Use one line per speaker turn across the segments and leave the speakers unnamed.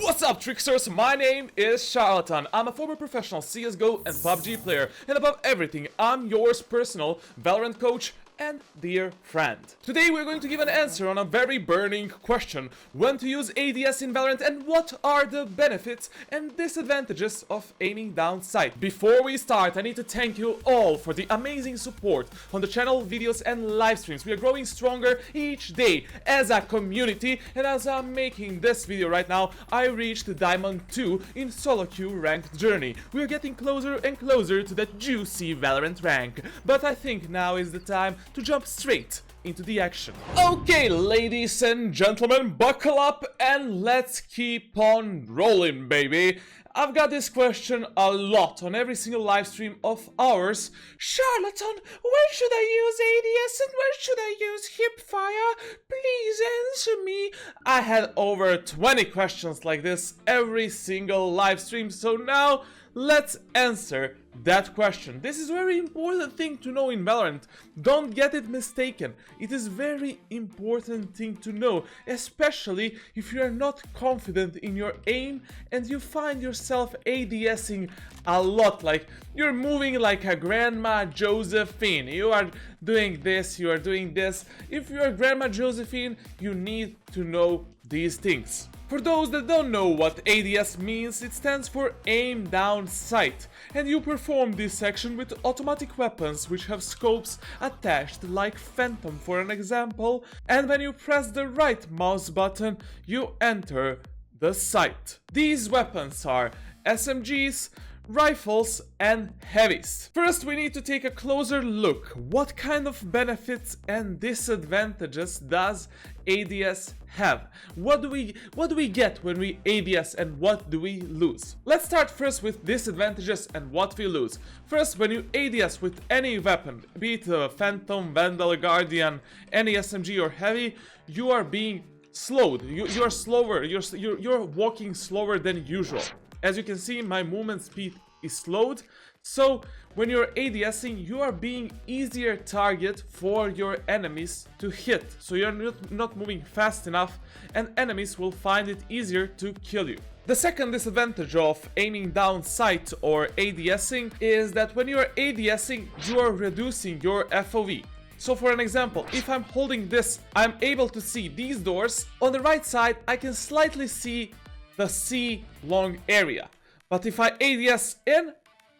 What's up, tricksters? My name is Charlatan. I'm a former professional CSGO and PUBG player, and above everything, I'm yours personal Valorant coach and dear friend. Today we're going to give an answer on a very burning question: when to use ADS in Valorant and what are the benefits and disadvantages of aiming down sight. Before we start, I need to thank you all for the amazing support on the channel, videos and live streams. We are growing stronger each day as a community, and as I'm making this video right now, I reached Diamond 2 in solo queue ranked journey. We are getting closer and closer to that juicy Valorant rank, but I think now is the time to jump straight into the action. Okay, ladies and gentlemen, buckle up and let's keep on rolling, baby. I've got this question a lot on every single live stream of ours. Charlatan, when should I use ADS and when should I use Hipfire? Please answer me. I had over 20 questions like this every single live stream, so now let's answer that question. This is a very important thing to know in Valorant. Don't get it mistaken. It is very important thing to know, especially if you are not confident in your aim and you find yourself ADSing a lot, like you're moving like a Grandma Josephine. You are doing this, you are doing this. If you are Grandma Josephine, you need to know these things. For those that don't know what ADS means, it stands for aim down sight, and you perform this action with automatic weapons which have scopes attached, like Phantom for an example, and when you press the right mouse button, you enter the sight. These weapons are SMGs, rifles and heavies. First, we need to take a closer look. What kind of benefits and disadvantages does ADS have? What do we get when we ADS and what do we lose? Let's start first with disadvantages and what we lose. First, when you ADS with any weapon, be it a Phantom, Vandal, Guardian, any SMG or heavy, you are being slowed. You're slower. You're walking slower than usual. As you can see, my movement speed is slowed, so when you're ADSing, you are being easier target for your enemies to hit, so you're not moving fast enough and enemies will find it easier to kill you. The second disadvantage of aiming down sight or ADSing is that when you are ADSing, you are reducing your FOV. So for an example, if I'm holding this, I'm able to see these doors. On the right side, I can slightly see the C long area, but if I ADS in,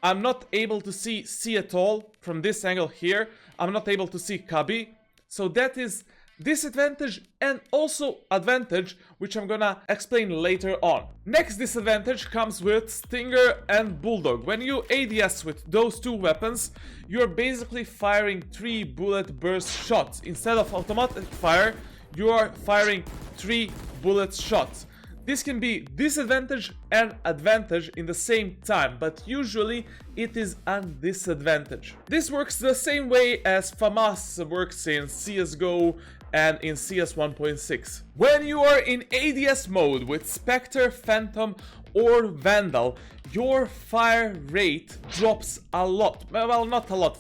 I'm not able to see C at all. From this angle here, I'm not able to see cubby, so that is disadvantage and also advantage, which I'm gonna explain later on. Next disadvantage comes with Stinger and Bulldog. When you ADS with those two weapons, you're basically firing 3 bullet burst shots. Instead of automatic fire, you are firing 3 bullet shots. This can be disadvantage and advantage in the same time, but usually it is a disadvantage. This works the same way as FAMAS works in CSGO and in CS 1.6. When you are in ADS mode with Spectre, Phantom or Vandal, your fire rate drops a lot. Well, not a lot,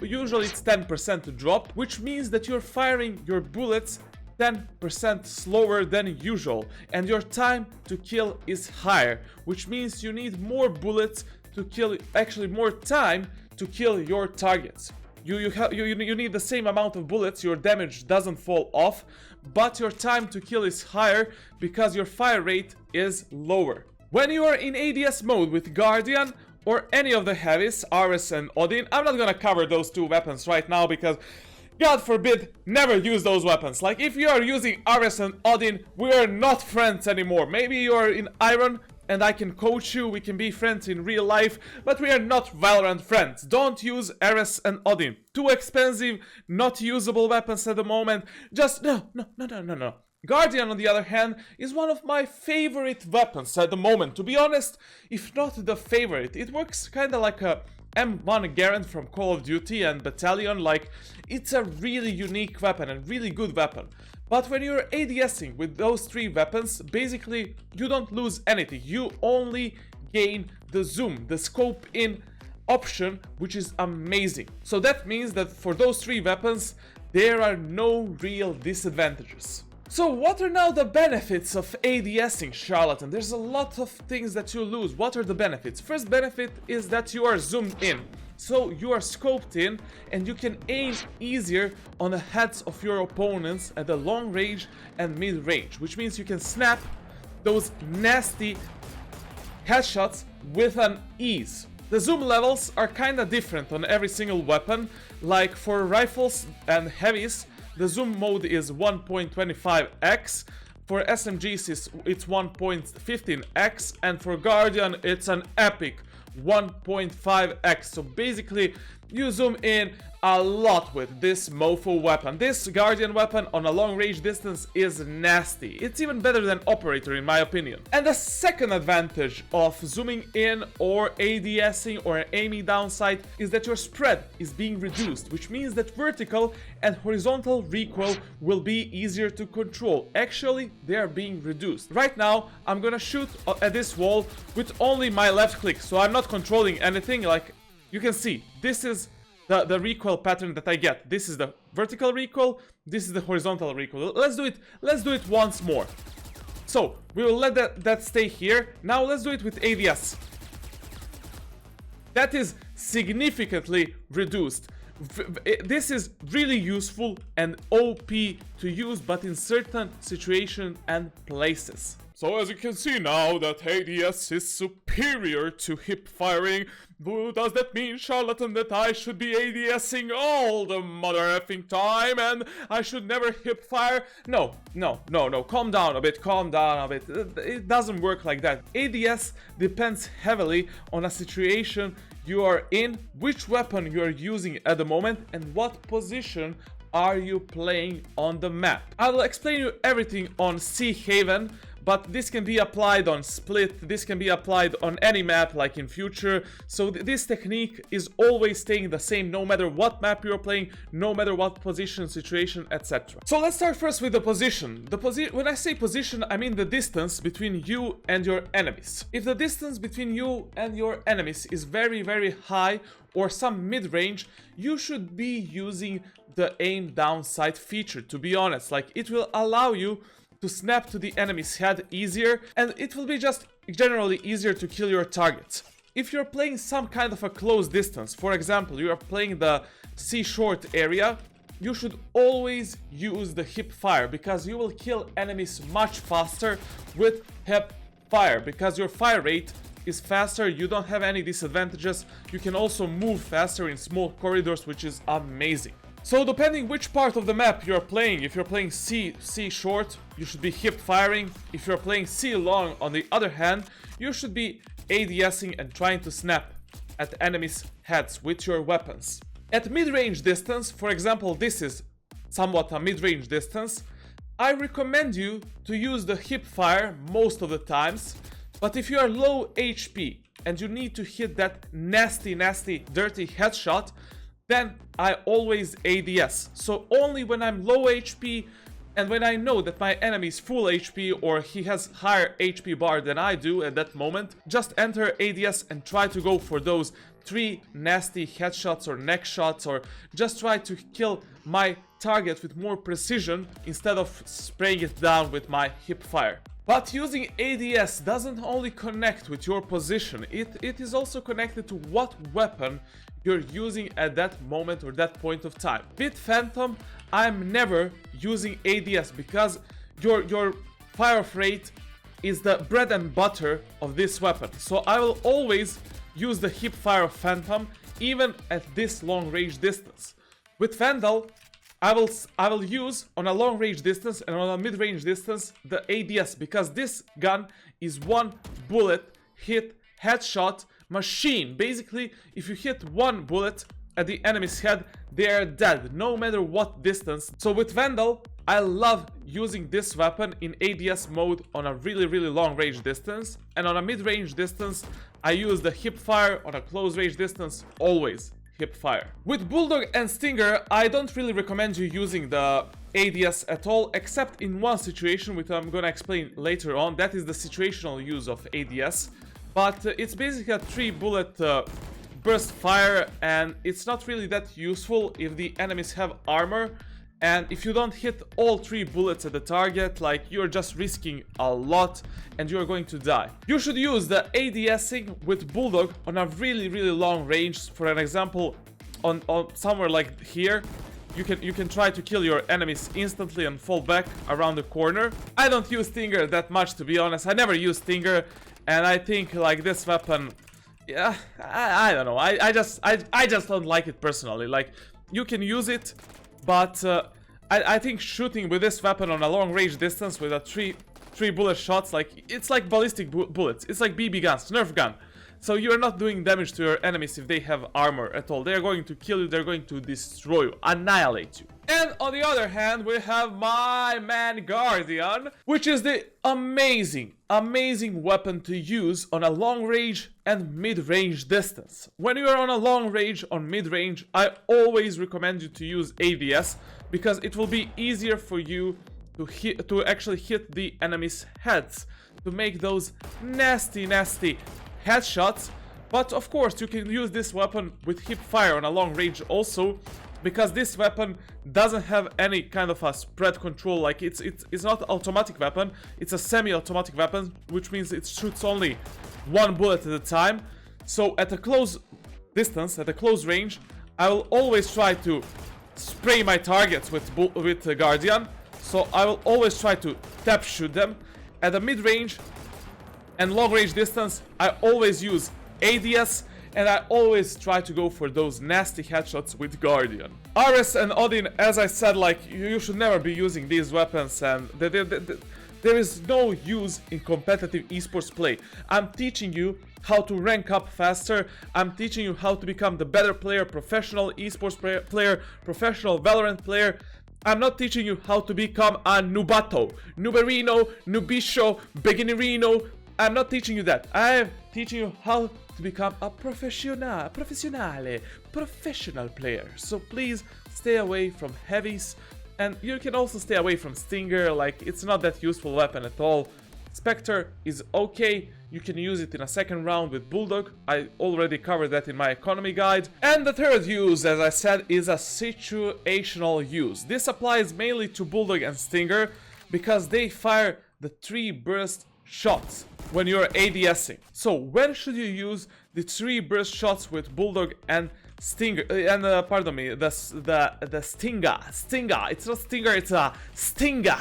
usually it's 10% to drop, which means that you're firing your bullets 10% slower than usual, and your time to kill is higher, which means you need more bullets to kill, actually more time to kill your targets. You need the same amount of bullets, your damage doesn't fall off, but your time to kill is higher because your fire rate is lower. When you are in ADS mode with Guardian or any of the heavies, Ares and Odin, I'm not gonna cover those two weapons right now because God forbid, never use those weapons. Like, if you are using Ares and Odin, we are not friends anymore. Maybe you are in Iron and I can coach you, we can be friends in real life, but we are not Valorant friends. Don't use Ares and Odin. Too expensive, not usable weapons at the moment. Just no. Guardian, on the other hand, is one of my favorite weapons at the moment. To be honest, if not the favorite, it works kinda like a M1 Garand from Call of Duty and Battalion. Like, it's a really unique weapon and really good weapon. But when you're ADSing with those 3 weapons, basically you don't lose anything. You only gain the zoom, the scope in option, which is amazing. So that means that for those 3 weapons, there are no real disadvantages. So what are now the benefits of ADSing, Charlatan? There's a lot of things that you lose. What are the benefits? First benefit is that you are zoomed in. So you are scoped in and you can aim easier on the heads of your opponents at the long range and mid range, which means you can snap those nasty headshots with an ease. The zoom levels are kinda different on every single weapon. Like for rifles and heavies, the zoom mode is 1.25x. For SMGs it's 1.15x, and for Guardian it's an epic 1.5x. So basically you zoom in a lot with this mofo weapon. This Guardian weapon on a long range distance is nasty. It's even better than Operator in my opinion. And the second advantage of zooming in or ADSing or aiming down sight is that your spread is being reduced, which means that vertical and horizontal recoil will be easier to control. Actually, they are being reduced. Right now, I'm gonna shoot at this wall with only my left click, so I'm not controlling anything. Like you can see, this is the recoil pattern that I get. This is the vertical recoil, this is the horizontal recoil. Let's do it once more. So we will let that stay here. Now let's do it with ADS. That is significantly reduced. This is really useful and OP to use, but in certain situations and places. So as you can see now that ADS is superior to hip-firing. Does that mean, Charlatan, that I should be ADSing all the mother effing time and I should never hip-fire? No, calm down a bit, It doesn't work like that. ADS depends heavily on a situation you are in, which weapon you are using at the moment, and what position are you playing on the map. I'll explain you everything on Sea Haven, but this can be applied on Split, this can be applied on any map like in future. So this technique is always staying the same no matter what map you're playing, no matter what position, situation, etc. So let's start first with the position. When I say position, I mean the distance between you and your enemies. If the distance between you and your enemies is very, very high or some mid-range, you should be using the aim down sight feature, to be honest. Like, it will allow you to snap to the enemy's head easier, and it will be just generally easier to kill your targets. If you're playing some kind of a close distance, for example, you are playing the C short area, you should always use the Hipfire, because you will kill enemies much faster with Hipfire, because your fire rate is faster, you don't have any disadvantages, you can also move faster in small corridors, which is amazing. So depending which part of the map you're playing, if you're playing C short, you should be hip firing. If you're playing C long, on the other hand, you should be ADSing and trying to snap at enemies' heads with your weapons. At mid-range distance, for example, this is somewhat a mid-range distance, I recommend you to use the hip fire most of the times, but if you are low HP and you need to hit that nasty, dirty headshot, then I always ADS. So only when I'm low HP and when I know that my enemy is full HP or he has higher HP bar than I do at that moment, just enter ADS and try to go for those 3 nasty headshots or neck shots, or just try to kill my target with more precision instead of spraying it down with my hip fire. But using ADS doesn't only connect with your position, it is also connected to what weapon you're using at that moment or that point of time. With Phantom, I'm never using ADS because your fire rate is the bread and butter of this weapon. So I will always use the hip fire of Phantom even at this long range distance. With Vandal, I will use on a long range distance and on a mid range distance the ADS, because this gun is one bullet hit headshot machine. Basically, if you hit one bullet at the enemy's head, they are dead, no matter what distance. So with Vandal, I love using this weapon in ADS mode on a really long range distance, and on a mid range distance, I use the hip fire. On a close range distance, always Hipfire. With Bulldog and Stinger, I don't really recommend you using the ADS at all, except in one situation, which I'm gonna explain later on. That is the situational use of ADS. But it's basically a 3-bullet burst fire, and it's not really that useful if the enemies have armor And if you don't hit all 3 bullets at the target, like, you're just risking a lot and you're going to die. You should use the ADSing with Bulldog on a really long range. For an example, on somewhere like here, you can try to kill your enemies instantly and fall back around the corner. I don't use Stinger that much, to be honest. I never use Stinger, and I think like this weapon, yeah, I don't know. I just don't like it personally. Like, you can use it, but I think shooting with this weapon on a long range distance with a three bullet shots, like, it's like ballistic bullets. It's like BB guns, Nerf gun. So you're not doing damage to your enemies if they have armor at all. They're going to kill you, they're going to destroy you, annihilate you. And on the other hand, we have my man Guardian, which is the amazing weapon to use on a long range and mid-range distance. When you are on a long range or mid-range, I always recommend you to use ADS, because it will be easier for you to actually hit the enemy's heads, to make those nasty headshots. But of course you can use this weapon with Hipfire on a long range also, because this weapon doesn't have any kind of a spread control. Like, it's not an automatic weapon, it's a semi-automatic weapon, which means it shoots only 1 bullet at a time. So at a close distance, at a close range, I will always try to spray my targets with Guardian. So I will always try to tap shoot them. At the mid-range and long-range distance, I always use ADS, and I always try to go for those nasty headshots with Guardian. Ares and Odin, as I said, like, you should never be using these weapons, and there is no use in competitive esports play. I'm teaching you how to rank up faster. I'm teaching you how to become the better player, professional esports player, professional Valorant player. I'm not teaching you how to become a nubato, nuberino, nubisho, beginnerino. I'm not teaching you that. I'm teaching you how to become a professional player. So please stay away from heavies, and you can also stay away from Stinger. Like, it's not that useful weapon at all. Spectre is okay. You can use it in a second round with Bulldog. I already covered that in my economy guide. And the third use, as I said, is a situational use. This applies mainly to Bulldog and Stinger because they fire the 3 burst shots when you're ADSing. So when should you use the 3 burst shots with Bulldog and Stinger? Pardon me, the Stinger. It's not Stinger, it's a Stinger.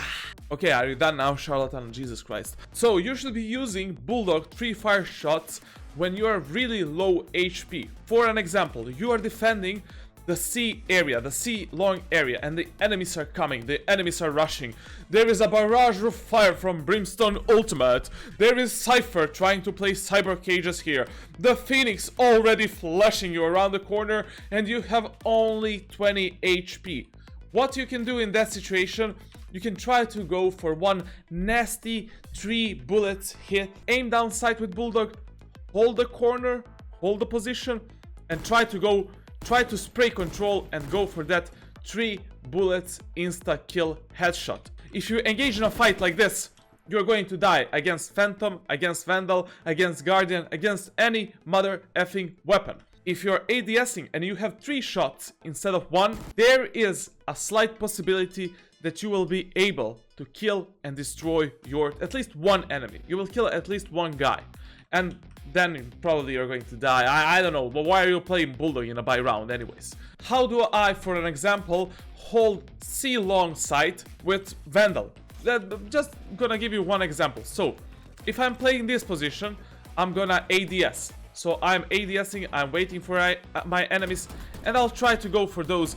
Okay, are you done now, charlatan? Jesus Christ. So you should be using Bulldog 3 fire shots when you are really low HP. For an example, you are defending the C area, the C long area, and the enemies are coming, the enemies are rushing. There is a barrage of fire from Brimstone ultimate. There is Cypher trying to play cyber cages here. The Phoenix already flashing you around the corner, and you have only 20 HP. What you can do in that situation, you can try to go for one nasty 3 bullets hit, aim down sight with Bulldog, hold the corner, hold the position, and try to spray control and go for that 3 bullets insta kill headshot. If you engage in a fight like this, you're going to die against Phantom, against Vandal, against Guardian, against any mother effing weapon. If you're ADSing and you have 3 shots instead of 1, there is a slight possibility that you will be able to kill and destroy at least 1 enemy. You will kill at least 1 guy. And then probably you're going to die. I don't know, but why are you playing Bulldog in a buy round anyways? How do I, for an example, hold C long sight with Vandal? Just gonna give you one example. So, if I'm playing this position, I'm gonna ADS. So I'm ADSing, I'm waiting for my enemies, and I'll try to go for those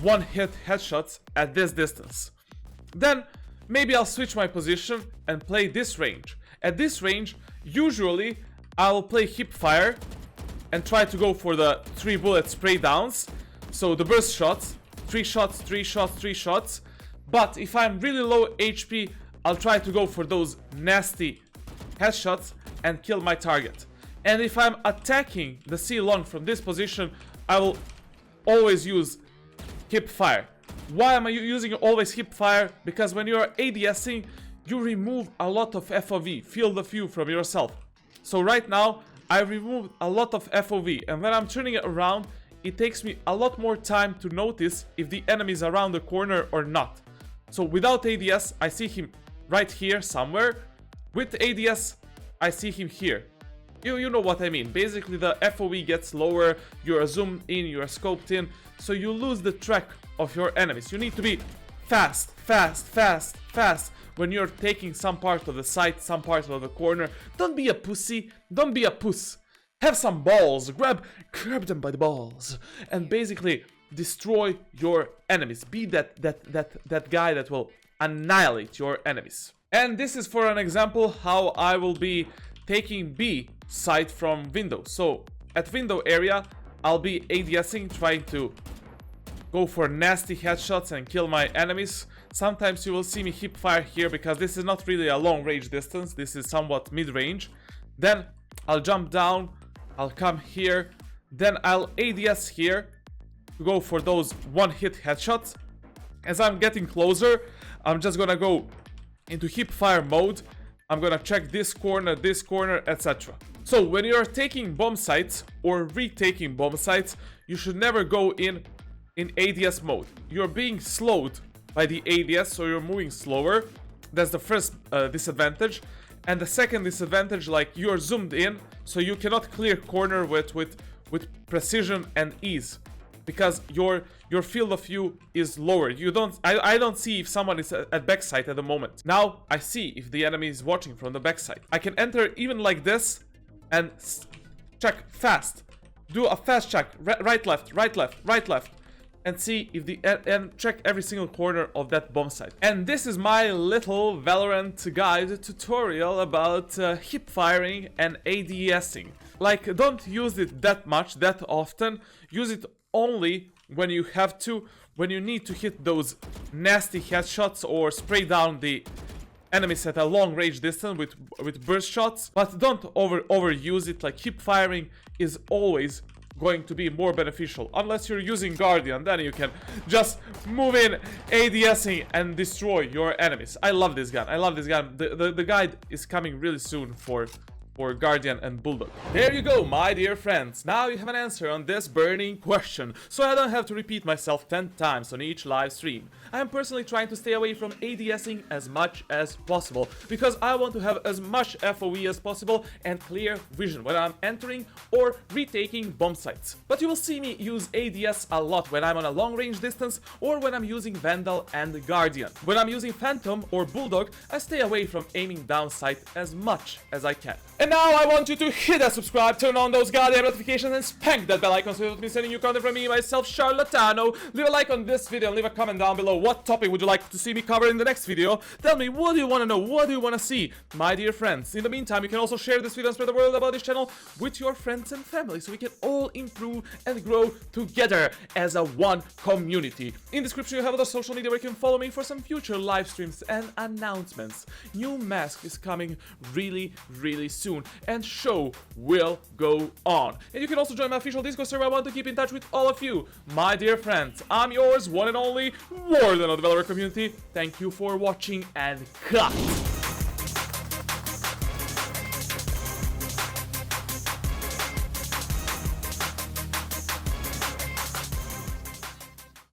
1-hit headshots at this distance. Then, maybe I'll switch my position and play this range. At this range, usually, I'll play Hipfire and try to go for the 3 bullet spray downs. So the burst shots, 3 shots, 3 shots, 3 shots. But if I'm really low HP, I'll try to go for those nasty headshots and kill my target. And if I'm attacking the C long from this position, I will always use Hipfire. Why am I using always Hipfire? Because when you're ADSing, you remove a lot of FOV, field of view from yourself. So right now, I removed a lot of FOV, and when I'm turning it around, it takes me a lot more time to notice if the enemy is around the corner or not. So without ADS, I see him right here somewhere. With ADS, I see him here. You know what I mean. Basically, the FOV gets lower, you're zoomed in, you're scoped in, so you lose the track of your enemies. You need to be fast, fast, fast, fast when you're taking some part of the site, some part of the corner. Don't be a pussy, don't be a puss. Have some balls, grab them by the balls, and basically destroy your enemies. Be that guy that will annihilate your enemies. And this is for an example how I will be taking B side from window. So at window area, I'll be ADSing, trying to go for nasty headshots and kill my enemies. Sometimes you will see me hip fire here because this is not really a long range distance. This is somewhat mid-range. Then I'll jump down, I'll come here, then I'll ADS here to go for those one-hit headshots. As I'm getting closer, I'm just gonna go into hip fire mode. I'm gonna check this corner, etc. So when you're taking bomb sites or retaking bomb sites, you should never go in ADS mode. You're being slowed by the ADS, so you're moving slower. That's the first disadvantage. And the second disadvantage, like, you're zoomed in, so you cannot clear corner with precision and ease, because your field of view is lower. I don't see if someone is at backside at the moment. Now I see if the enemy is watching from the backside. I can enter even like this and check fast. Do a fast check, right left, and see if and check every single corner of that bomb site. And this is my little Valorant guide tutorial about hip firing and ADSing. Like, don't use it that much, that often. Use it only when you have to, when you need to hit those nasty headshots or spray down the enemies at a long range distance with burst shots. But don't overuse it. Like, hip firing is always going to be more beneficial, unless you're using Guardian. Then you can just move in ADSing and destroy your enemies. I love this gun. The guide is coming really soon for Guardian and Bulldog. There you go, my dear friends. Now you have an answer on this burning question, so I don't have to repeat myself 10 times on each live stream. I am personally trying to stay away from ADSing as much as possible, because I want to have as much FOV as possible and clear vision when I'm entering or retaking bomb sites. But you will see me use ADS a lot when I'm on a long range distance or when I'm using Vandal and Guardian. When I'm using Phantom or Bulldog, I stay away from aiming down sight as much as I can. And now I want you to hit that subscribe, turn on those goddamn notifications, and spank that bell icon so you'll be sending you content from me, myself, Charlatano. Leave a like on this video and leave a comment down below. What topic would you like to see me cover in the next video? Tell me, what do you want to know? What do you want to see, my dear friends? In the meantime, you can also share this video and spread the word about this channel with your friends and family, so we can all improve and grow together as a one community. In the description you have other social media where you can follow me for some future live streams and announcements. New mask is coming really soon, and show will go on. And you can also join my official Discord server. I want to keep in touch with all of you, my dear friends. I'm yours, one and only, Warden of the Valorant community. Thank you for watching, and cut!